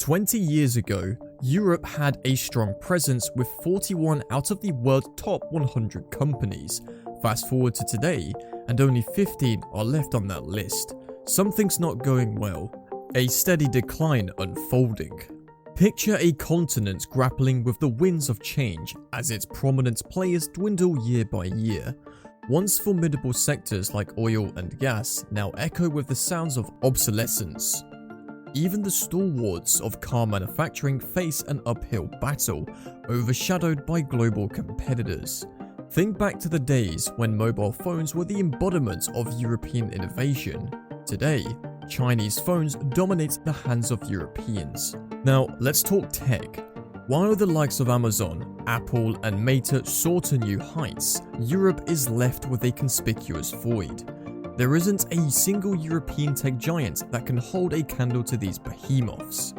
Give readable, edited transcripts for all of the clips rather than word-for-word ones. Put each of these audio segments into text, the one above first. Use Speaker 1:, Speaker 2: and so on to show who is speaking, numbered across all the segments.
Speaker 1: 20 years ago, Europe had a strong presence with 41 out of the world's top 100 companies. Fast forward to today, and only 15 are left on that list. Something's not going well. A steady decline unfolding. Picture a continent grappling with the winds of change as its prominent players dwindle year by year. Once formidable sectors like oil and gas now echo with the sounds of obsolescence. Even the stalwarts of car manufacturing face an uphill battle, overshadowed by global competitors. Think back to the days when mobile phones were the embodiment of European innovation. Today, Chinese phones dominate the hands of Europeans. Now, let's talk tech. While the likes of Amazon, Apple and Meta soar to new heights, Europe is left with a conspicuous void. There isn't a single European tech giant that can hold a candle to these behemoths.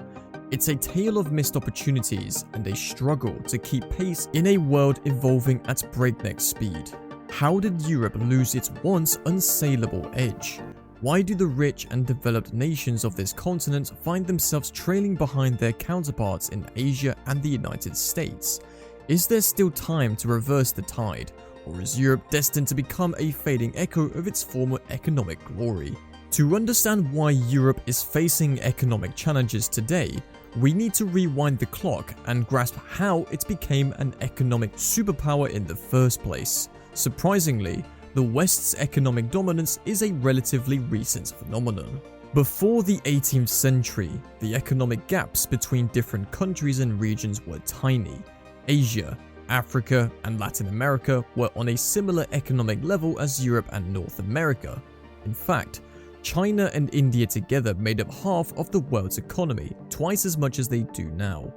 Speaker 1: It's a tale of missed opportunities and a struggle to keep pace in a world evolving at breakneck speed. How did Europe lose its once unassailable edge? Why do the rich and developed nations of this continent find themselves trailing behind their counterparts in Asia and the United States? Is there still time to reverse the tide? Or is Europe destined to become a fading echo of its former economic glory? To understand why Europe is facing economic challenges today, we need to rewind the clock and grasp how it became an economic superpower in the first place. Surprisingly, the West's economic dominance is a relatively recent phenomenon. Before the 18th century, the economic gaps between different countries and regions were tiny. Asia, Africa and Latin America were on a similar economic level as Europe and North America. In fact, China and India together made up half of the world's economy, twice as much as they do now.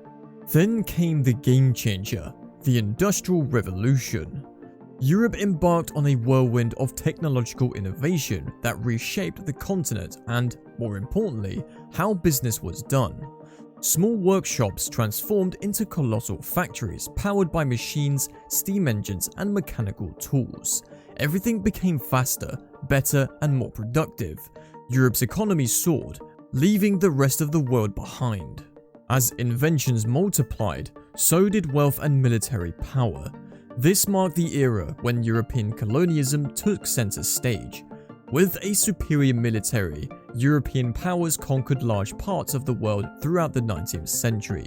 Speaker 1: Then came the game changer, the Industrial Revolution. Europe embarked on a whirlwind of technological innovation that reshaped the continent and, more importantly, how business was done. Small workshops transformed into colossal factories powered by machines, steam engines, and mechanical tools. Everything became faster, better, and more productive. Europe's economy soared, leaving the rest of the world behind. As inventions multiplied, so did wealth and military power. This marked the era when European colonialism took center stage. With a superior military, European powers conquered large parts of the world throughout the 19th century.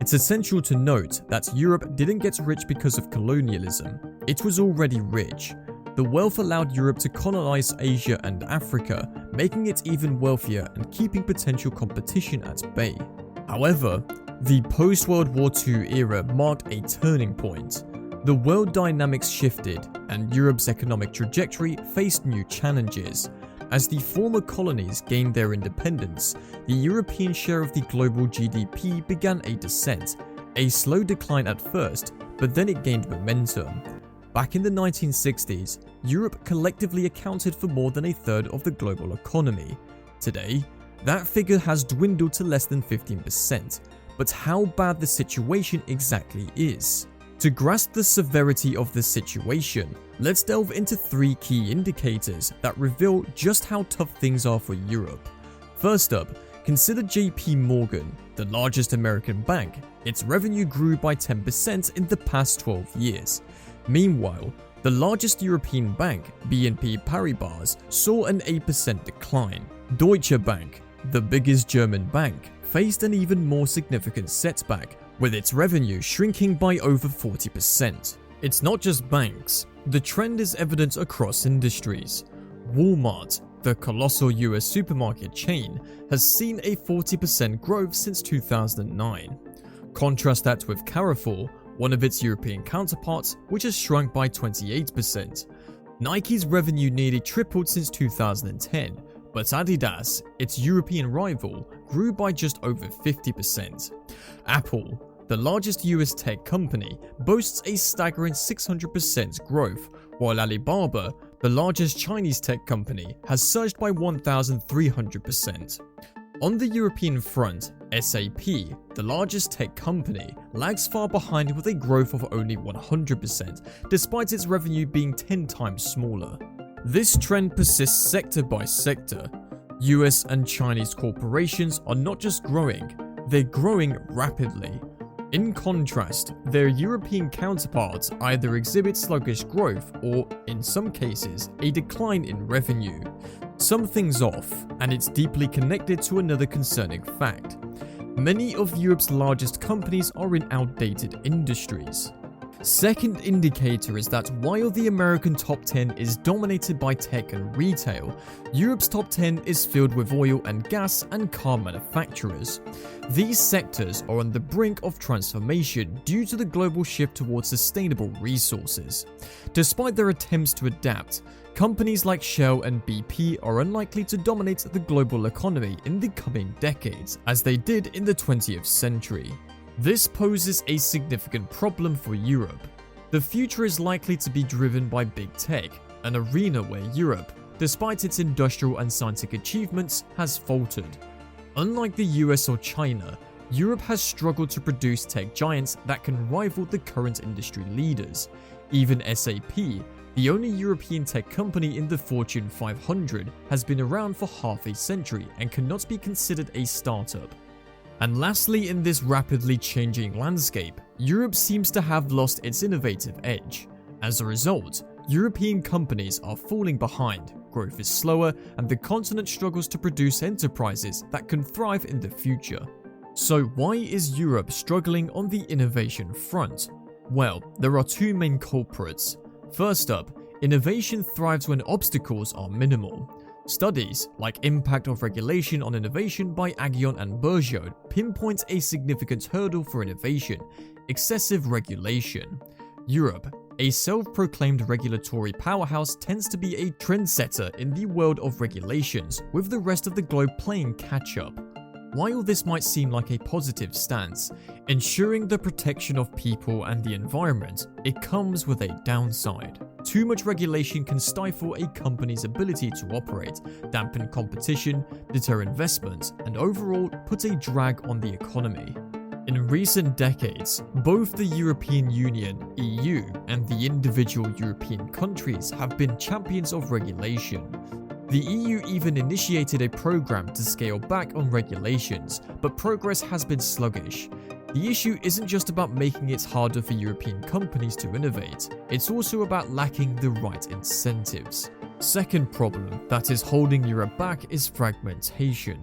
Speaker 1: It's essential to note that Europe didn't get rich because of colonialism. It was already rich. The wealth allowed Europe to colonize Asia and Africa, making it even wealthier and keeping potential competition at bay. However, the post-World War II era marked a turning point. The world dynamics shifted, and Europe's economic trajectory faced new challenges. As the former colonies gained their independence, the European share of the global GDP began a descent, a slow decline at first, but then it gained momentum. Back in the 1960s, Europe collectively accounted for more than a third of the global economy. Today, that figure has dwindled to less than 15%, but how bad the situation exactly is? To grasp the severity of the situation, let's delve into three key indicators that reveal just how tough things are for Europe. First up, consider JP Morgan, the largest American bank. Its revenue grew by 10% in the past 12 years. Meanwhile, the largest European bank, BNP Paribas, saw an 8% decline. Deutsche Bank, the biggest German bank, faced an even more significant setback, with its revenue shrinking by over 40%. It's not just banks. The trend is evident across industries. Walmart, the colossal US supermarket chain, has seen a 40% growth since 2009. Contrast that with Carrefour, one of its European counterparts, which has shrunk by 28%. Nike's revenue nearly tripled since 2010, but Adidas, its European rival, grew by just over 50%. Apple, the largest US tech company, boasts a staggering 600% growth, while Alibaba, the largest Chinese tech company, has surged by 1,300%. On the European front, SAP, the largest tech company, lags far behind with a growth of only 100%, despite its revenue being 10 times smaller. This trend persists sector by sector. US and Chinese corporations are not just growing, they're growing rapidly. In contrast, their European counterparts either exhibit sluggish growth or, in some cases, a decline in revenue. Something's off, and it's deeply connected to another concerning fact. Many of Europe's largest companies are in outdated industries. Second indicator is that while the American top 10 is dominated by tech and retail, Europe's top 10 is filled with oil and gas and car manufacturers. These sectors are on the brink of transformation due to the global shift towards sustainable resources. Despite their attempts to adapt, companies like Shell and BP are unlikely to dominate the global economy in the coming decades, as they did in the 20th century. This poses a significant problem for Europe. The future is likely to be driven by big tech, an arena where Europe, despite its industrial and scientific achievements, has faltered. Unlike the US or China, Europe has struggled to produce tech giants that can rival the current industry leaders. Even SAP, the only European tech company in the Fortune 500, has been around for half a century and cannot be considered a startup. And lastly, in this rapidly changing landscape, Europe seems to have lost its innovative edge. As a result, European companies are falling behind, growth is slower, and the continent struggles to produce enterprises that can thrive in the future. So why is Europe struggling on the innovation front? Well, there are two main culprits. First up, innovation thrives when obstacles are minimal. Studies, like Impact of Regulation on Innovation by Aghion and Bergeaud, pinpoint a significant hurdle for innovation: excessive regulation. Europe, a self-proclaimed regulatory powerhouse, tends to be a trendsetter in the world of regulations, with the rest of the globe playing catch-up. While this might seem like a positive stance, ensuring the protection of people and the environment, it comes with a downside. Too much regulation can stifle a company's ability to operate, dampen competition, deter investment, and overall put a drag on the economy. In recent decades, both the European Union (EU) and the individual European countries have been champions of regulation. The EU even initiated a program to scale back on regulations, but progress has been sluggish. The issue isn't just about making it harder for European companies to innovate, it's also about lacking the right incentives. Second problem that is holding Europe back is fragmentation.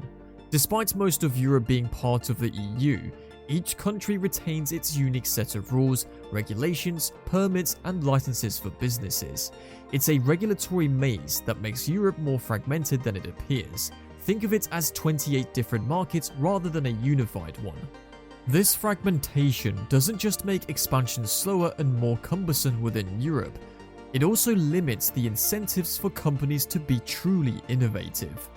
Speaker 1: Despite most of Europe being part of the EU, each country retains its unique set of rules, regulations, permits, and licenses for businesses. It's a regulatory maze that makes Europe more fragmented than it appears. Think of it as 28 different markets rather than a unified one. This fragmentation doesn't just make expansion slower and more cumbersome within Europe, it also limits the incentives for companies to be truly innovative.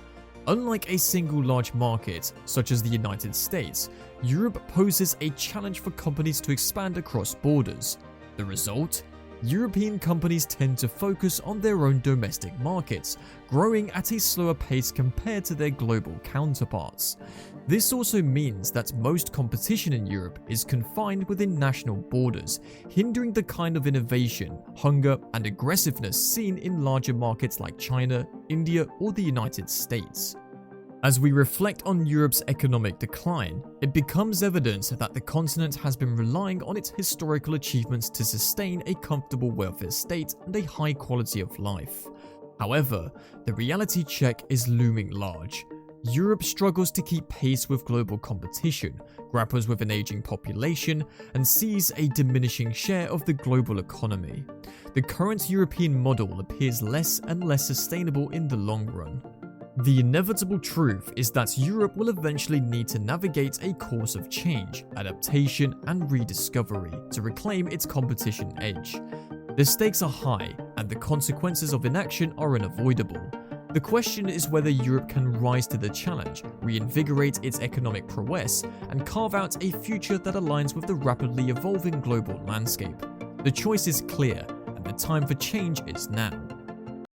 Speaker 1: Unlike a single large market, such as the United States, Europe poses a challenge for companies to expand across borders. The result? European companies tend to focus on their own domestic markets, growing at a slower pace compared to their global counterparts. This also means that most competition in Europe is confined within national borders, hindering the kind of innovation, hunger, and aggressiveness seen in larger markets like China, India, or the United States. As we reflect on Europe's economic decline, it becomes evident that the continent has been relying on its historical achievements to sustain a comfortable welfare state and a high quality of life. However, the reality check is looming large. Europe struggles to keep pace with global competition, grapples with an aging population, and sees a diminishing share of the global economy. The current European model appears less and less sustainable in the long run. The inevitable truth is that Europe will eventually need to navigate a course of change, adaptation, and rediscovery to reclaim its competition edge. The stakes are high, and the consequences of inaction are unavoidable. The question is whether Europe can rise to the challenge, reinvigorate its economic prowess, and carve out a future that aligns with the rapidly evolving global landscape. The choice is clear, and the time for change is now.